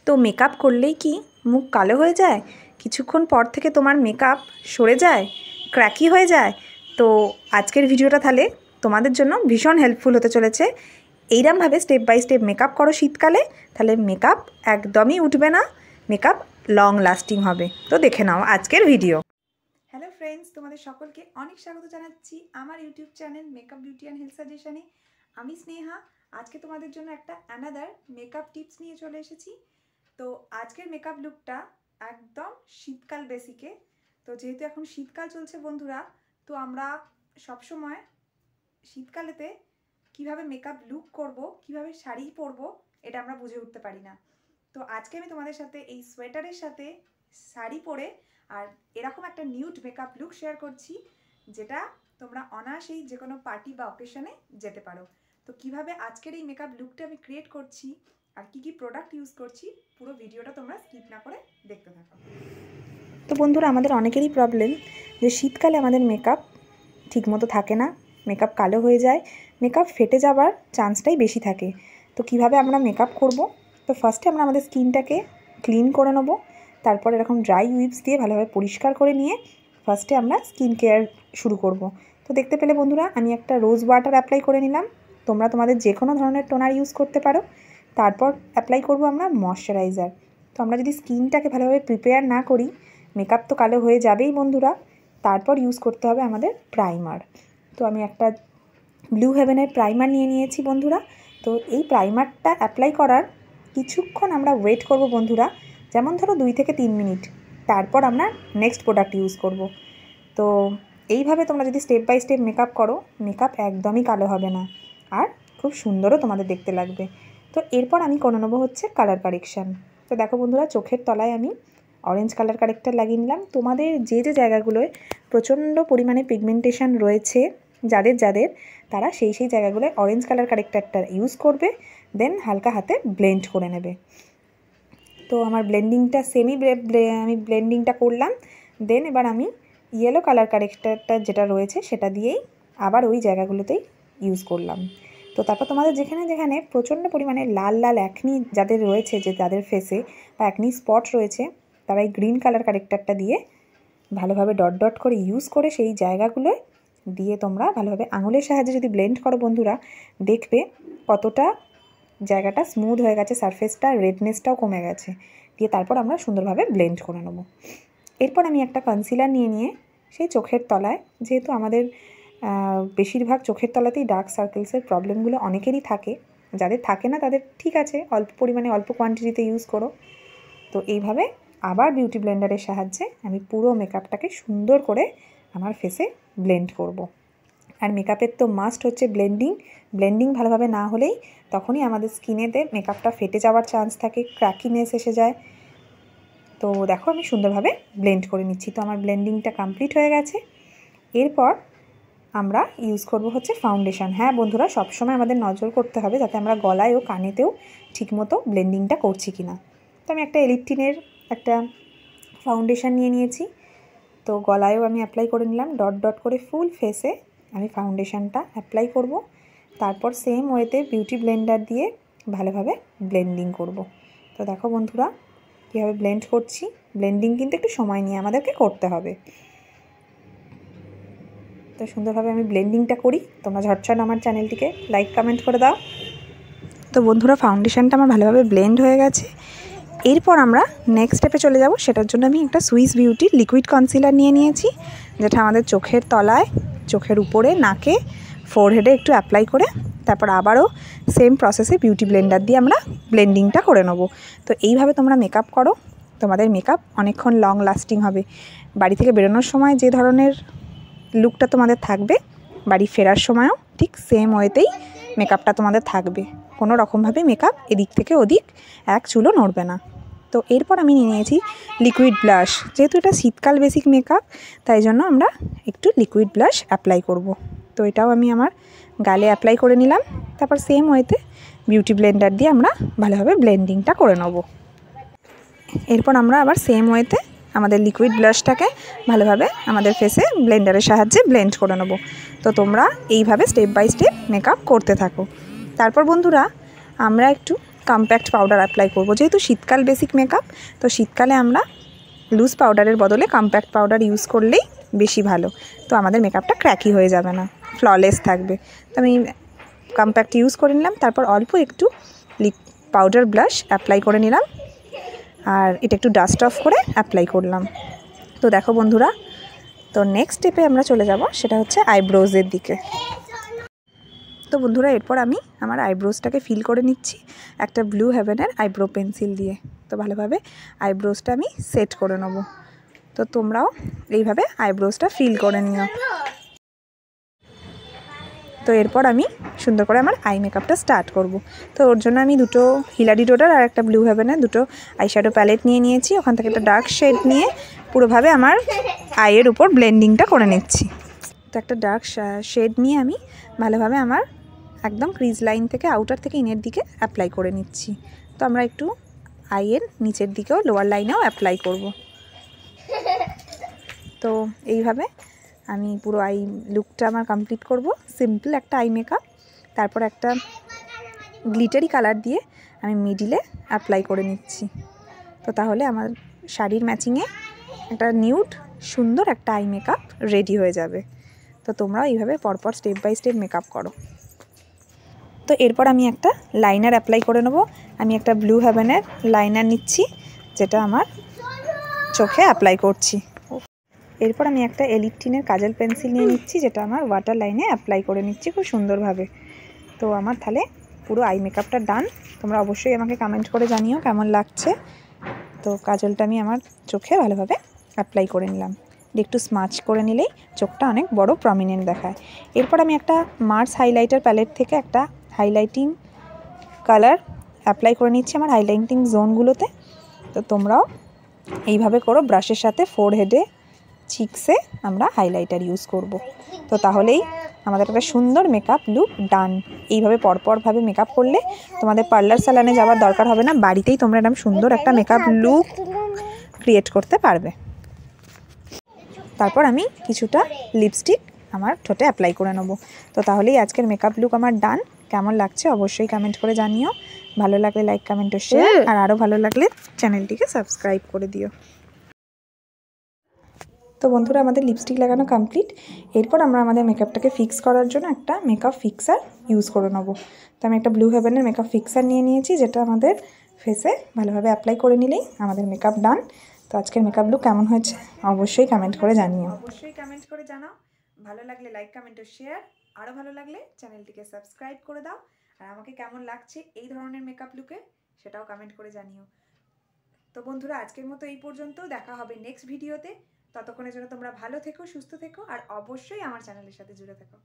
তো মেকআপ করলেই কি মুখ কালো হয়ে যায়? কিছুক্ষণ পর থেকে তোমার মেকআপ সরে যায়, ক্র্যাকি হয়ে যায়? তো আজকের ভিডিওটা তাহলে তোমাদের জন্য ভীষণ হেল্পফুল হতে চলেছে। এইরকমভাবে স্টেপ বাই স্টেপ মেকআপ করো শীতকালে, তাহলে মেকআপ একদমই উঠবে না, মেকআপ লং লাস্টিং হবে। তো দেখে নাও আজকের ভিডিও। হ্যালো ফ্রেন্ডস, তোমাদের সকলকে অনেক স্বাগত জানাচ্ছি আমার YouTube channel makeup beauty and health সাজেশনে। আমি স্নেহা। আজকে তোমাদের জন্য একটা অ্যানাদার মেকআপ টিপস নিয়ে চলে এসেছি। তো আজকের মেকআপ লুকটা একদম শীতকাল বেসিকে। তো যেহেতু এখন শীতকাল চলছে বন্ধুরা, তো আমরা সবসময় শীতকালেতে কিভাবে মেকআপ লুক করব, কিভাবে শাড়ি পরবো, এটা আমরা বুঝে উঠতে পারি না। তো আজকে আমি তোমাদের সাথে এই সোয়েটারের সাথে শাড়ি পরে আর এরকম একটা নিউড মেকআপ লুক শেয়ার করছি, যেটা তোমরা অনায়াসেই যে কোনো পার্টি বা অকেশনে যেতে পারো। তো কিভাবে আজকের এই মেকআপ লুকটা আমি ক্রিয়েট করছি আর কি কি প্রোডাক্ট ইউজ করছি, পুরো ভিডিওটা তোমরা স্কিপ না করে দেখতে থাকো। তো বন্ধুরা, আমাদের অনেকেরই প্রবলেম যে শীতকালে আমাদের মেকআপ ঠিকমতো থাকে না, মেকআপ কালো হয়ে যায়, মেকআপ ফেটে যাবার চান্সটাই বেশি থাকে। তো কিভাবে আমরা মেকআপ করব? তো ফার্স্টে আমরা আমাদের স্কিনটাকে ক্লিন করে নেব। তারপর এরকম ড্রাই উইপস দিয়ে ভালোভাবে পরিষ্কার করে নিয়ে ফার্স্টে আমরা স্কিন কেয়ার শুরু করব। তো দেখতে পেলে বন্ধুরা, আমি একটা রোজ ওয়াটার অ্যাপ্লাই করে নিলাম। তোমরা তোমাদের যে কোনো ধরনের টোনার ইউজ করতে পারো। তারপর অ্যাপ্লাই করব আমরা ময়শ্চারাইজার। তো আমরা যদি স্কিনটাকে ভালোভাবে প্রিপেয়ার না করি, মেকআপ তো কালো হয়ে যাবেই বন্ধুরা। তারপর ইউজ করতে হবে আমাদের প্রাইমার। তো আমি একটা ব্লু হেভেনের প্রাইমার নিয়ে নিয়েছি বন্ধুরা। তো এই প্রাইমারটা অ্যাপ্লাই করার কিছুক্ষণ আমরা ওয়েট করব বন্ধুরা, যেমন ধরো 2 থেকে 3 মিনিট। তারপর আমরা নেক্সট প্রোডাক্ট ইউজ করব। তো এইভাবে তোমরা যদি স্টেপ বাই স্টেপ মেকআপ করো, মেকআপ একদমই কালো হবে না আর খুব সুন্দরও তোমাদের দেখতে লাগবে। তো এরপর আমি করে নেবো হচ্ছে কালার কারেকশান। তো দেখো বন্ধুরা, চোখের তলায় আমি অরেঞ্জ কালার কারেক্টার লাগিয়ে নিলাম। তোমাদের যে যে জায়গাগুলোয় প্রচণ্ড পরিমাণে পিগমেন্টেশন রয়েছে, যাদের তারা সেই জায়গাগুলোয় অরেঞ্জ কালার কারেক্টারটা ইউজ করবে, দেন হালকা হাতে ব্লেন্ড করে নেবে। তো আমার ব্লেন্ডিংটা আমি ব্লেন্ডিংটা করলাম। দেন এবার আমি ইয়েলো কালার কারেক্টারটা যেটা রয়েছে সেটা দিয়েই আবার ওই জায়গাগুলোতেই ইউজ করলাম। তো তারপর তোমাদের যেখানে যেখানে প্রচণ্ড পরিমাণে লাল লাল অ্যাকনি যাদের রয়েছে, যে যাদের ফেসে বা অ্যাকনি স্পট রয়েছে, তারা এই গ্রিন কালার কারেক্টারটা দিয়ে ভালোভাবে ডট ডট করে ইউজ করে সেই জায়গাগুলোয় দিয়ে তোমরা ভালোভাবে আঙুলের সাহায্যে যদি ব্লেন্ড করো বন্ধুরা, দেখবে কতটা জায়গাটা স্মুথ হয়ে গেছে, সারফেসটা রেডনেসটাও কমে গেছে। দিয়ে তারপর আমরা সুন্দরভাবে ব্লেন্ড করে নেব। এরপর আমি একটা কনসিলার নিয়ে সেই চোখের তলায়, যেহেতু আমাদের বেশিরভাগ চোখের তলাতেই ডার্ক সার্কেলসের প্রবলেমগুলো অনেকেরই থাকে, যাদের থাকে না তাদের ঠিক আছে, অল্প পরিমাণে অল্প কোয়ান্টিটিতে ইউজ করো। তো এইভাবে আবার বিউটি ব্লেন্ডারের সাহায্যে আমি পুরো মেকআপটাকে সুন্দর করে আমার ফেসে ব্লেন্ড করব। আর মেকআপের তো মাস্ট হচ্ছে ব্লেন্ডিং ভালোভাবে না হলেই তখনই আমাদের স্কিনেতে মেকআপটা ফেটে যাওয়ার চান্স থাকে, ক্র্যাকিনেস এসে যায়। তো দেখো আমি সুন্দরভাবে ব্লেন্ড করে নিচ্ছি। তো আমার ব্লেন্ডিংটা কমপ্লিট হয়ে গেছে। এরপর আমরা ইউজ করব হচ্ছে ফাউন্ডেশন। হ্যাঁ বন্ধুরা, সবসময় আমাদের নজর করতে হবে যাতে আমরা গলায় ও কানেতেও ঠিকমতো ব্লেন্ডিংটা করছি কিনা। তো আমি একটা এলিটটিনের একটা ফাউন্ডেশন নিয়ে নিয়েছি। তো গলায়ও আমি অ্যাপ্লাই করে নিলাম, ডট ডট করে ফুল ফেসে আমি ফাউন্ডেশনটা অ্যাপ্লাই করব। তারপর সেম ওয়েতে বিউটি ব্লেন্ডার দিয়ে ভালোভাবে ব্লেন্ডিং করব। তো দেখো বন্ধুরা কীভাবে ব্লেন্ড করছি। ব্লেন্ডিং কিন্তু একটু সময় নিয়ে আমাদেরকে করতে হবে। তো সুন্দরভাবে আমি ব্লেন্ডিংটা করি। তোমরা ঝটঝট আমার চ্যানেলটিকে লাইক কমেন্ট করে দাও। তো বন্ধুরা, ফাউন্ডেশনটা আমার ভালোভাবে ব্লেন্ড হয়ে গেছে। এরপর আমরা নেক্সট স্টেপে চলে যাব। সেটার জন্য আমি একটা সুইস বিউটির লিকুইড কনসিলার নিয়ে নিয়েছি, যেটা আমাদের চোখের তলায়, চোখের উপরে, নাকে, ফোরহেডে একটু অ্যাপ্লাই করে তারপর আবারও সেম প্রসেসে বিউটি ব্লেন্ডার দিয়ে আমরা ব্লেন্ডিংটা করে নেব। তো এইভাবে তোমরা মেকআপ করো, তোমাদের মেকআপ অনেকক্ষণ লং লাস্টিং হবে। বাড়ি থেকে বেরোনোর সময় যে ধরনের লুকটা তোমাদের থাকবে, বাড়ি ফেরার সময়ও ঠিক সেম ওয়েতেই মেকআপটা তোমাদের থাকবে। কোনো রকমভাবে মেকআপ এদিক থেকে ওদিক এক চুলও নড়বে না। তো এরপর আমি নিয়ে নিয়েছি লিকুইড ব্লাশ। যেহেতু এটা শীতকাল বেসিক মেকআপ, তাই জন্য আমরা একটু লিকুইড ব্লাশ অ্যাপ্লাই করব। তো এটাও আমি আমার গালে অ্যাপ্লাই করে নিলাম। তারপর সেম ওয়েতে বিউটি ব্লেন্ডার দিয়ে আমরা ভালোভাবে ব্লেন্ডিংটা করে নেব। এরপর আমরা আবার সেম ওয়েতে আমাদের লিকুইড ব্লাশটাকে ভালোভাবে আমাদের ফেসে ব্লেন্ডারের সাহায্যে ব্লেন্ড করে নেব। তো তোমরা এইভাবে স্টেপ বাই স্টেপ মেকআপ করতে থাকো। তারপর বন্ধুরা আমরা একটু কম্প্যাক্ট পাউডার অ্যাপ্লাই করব। যেহেতু শীতকাল বেসিক মেকআপ, তো শীতকালে আমরা লুজ পাউডারের বদলে কম্প্যাক্ট পাউডার ইউজ করলেই বেশি ভালো। তো আমাদের মেকআপটা ক্র্যাকি হয়ে যাবে না, ফ্ললেস থাকবে। তো আমি কম্প্যাক্ট ইউজ করে নিলাম। তারপর অল্প একটু পাউডার ব্লাশ অ্যাপ্লাই করে নিলাম, আর এটা একটু ডাস্ট অফ করে অ্যাপ্লাই করলাম। তো দেখো বন্ধুরা, তো নেক্সট স্টেপে আমরা চলে যাব, সেটা হচ্ছে আইব্রোজের দিকে। তো বন্ধুরা, এরপর আমি আমার আইব্রোজটাকে ফিল করে নিচ্ছি একটা ব্লু হেভেনের আইব্রো পেন্সিল দিয়ে। তো ভালোভাবে আইব্রোজটা আমি সেট করে নেব। তো তোমরাও এইভাবে আইব্রোজটা ফিল করে নিও। তো এরপর আমি সুন্দর করে আমার আই মেকআপটা স্টার্ট করব। তো ওর জন্য আমি দুটো হিলারি ডোডার আর একটা ব্লু হেভেনের দুটো আইশ্যাডো প্যালেট নিয়ে নিয়েছি। ওখান থেকে একটা ডার্ক শেড নিয়ে পুরোভাবে আমার আইয়ের উপর ব্লেন্ডিংটা করে নিচ্ছি। তো একটা ডার্ক শেড নিয়ে আমি ভালোভাবে আমার একদম ক্রিজ লাইন থেকে আউটার থেকে ইনের দিকে অ্যাপ্লাই করে নিচ্ছি। তো আমরা একটু আইয়ের নিচের দিকেও লোয়ার লাইনেও অ্যাপ্লাই করব। তো এইভাবে আমি পুরো আই লুকটা আমার কমপ্লিট করব। সিম্পল একটা আই মেকআপ। তারপর একটা গ্লিটারি কালার দিয়ে আমি মিডিলে অ্যাপ্লাই করে নিচ্ছি। তো তাহলে আমার শাড়ির ম্যাচিংয়ে একটা নিউড সুন্দর একটা আই মেকআপ রেডি হয়ে যাবে। তো তোমরাও এইভাবে পরপর স্টেপ বাই স্টেপ মেকআপ করো। তো এরপর আমি একটা লাইনার অ্যাপ্লাই করে নেব। আমি একটা ব্লু হেভেনের লাইনার নিচ্ছি, যেটা আমার চোখে অ্যাপ্লাই করছি। এরপর আমি একটা এলিপটিনের কাজল পেন্সিল নিয়ে নিচ্ছি, যেটা আমার ওয়াটার লাইনে অ্যাপ্লাই করে নিচ্ছি খুব সুন্দরভাবে। তো আমার তাহলে পুরো আই মেকআপটা ডান। তোমরা অবশ্যই আমাকে কমেন্ট করে জানিও কেমন লাগছে। তো কাজলটা আমি আমার চোখে ভালোভাবে অ্যাপ্লাই করে নিলাম। একটু স্মাচ করে নিলেই চোখটা অনেক বড় প্রমিনেন্ট দেখায়। এরপর আমি একটা মার্স হাইলাইটার প্যালেট থেকে একটা হাইলাইটিং কালার অ্যাপ্লাই করে নিচ্ছি আমার হাইলাইটিং জোনগুলোতে। তো তোমরাও এইভাবে করো। ব্রাশের সাথে ফোরহেডে, চিকসে আমরা হাইলাইটার ইউজ করব। তো তাহলেই আমাদের একটা সুন্দর মেকআপ লুক ডান। এইভাবে পরপরভাবে মেকআপ করলে তোমাদের পার্লার স্যালনে যাওয়ার দরকার হবে না, বাড়িতেই তোমরা এরকম সুন্দর একটা মেকআপ লুক ক্রিয়েট করতে পারবে। তারপর আমি কিছুটা লিপস্টিক আমার ঠোঁটে অ্যাপ্লাই করে নেব। তো তাহলেই আজকের মেকআপ লুক আমার ডান। কেমন লাগছে অবশ্যই কমেন্ট করে জানিও। ভালো লাগলে লাইক, কমেন্ট ও শেয়ার, আর আরও ভালো লাগলে চ্যানেলটিকে সাবস্ক্রাইব করে দিও। তো বন্ধুরা, আমাদের লিপস্টিক লাগানো কমপ্লিট। এরপর আমরা আমাদের মেকআপটাকে ফিক্স করার জন্য একটা মেকআপ ফিক্সার ইউজ করে নেব। তো আমি একটা ব্লু হেভেনের মেকআপ ফিক্সার নিয়ে নিয়েছি, যেটা আমাদের ফেসে ভালোভাবে অ্যাপ্লাই করে নিলেই আমাদের মেকআপ ডান। তো আজকের মেকআপ লুক কেমন হয়েছে অবশ্যই কমেন্ট করে জানিও। অবশ্যই কমেন্ট করে জানাও। ভালো লাগলে লাইক, কমেন্ট ও শেয়ার, আরও ভালো লাগলে চ্যানেলটিকে সাবস্ক্রাইব করে দাও। আর আমাকে কেমন লাগছে এই ধরনের মেকআপ লুকে সেটাও কমেন্ট করে জানিও। তো বন্ধুরা, আজকের মতো এই পর্যন্ত। দেখা হবে নেক্সট ভিডিওতে। ততক্ষণের জন্য তোমরা ভালো থেকো, সুস্থ থেকো, আর অবশ্যই আমার চ্যানেলের সাথে জুড়ে থেকো।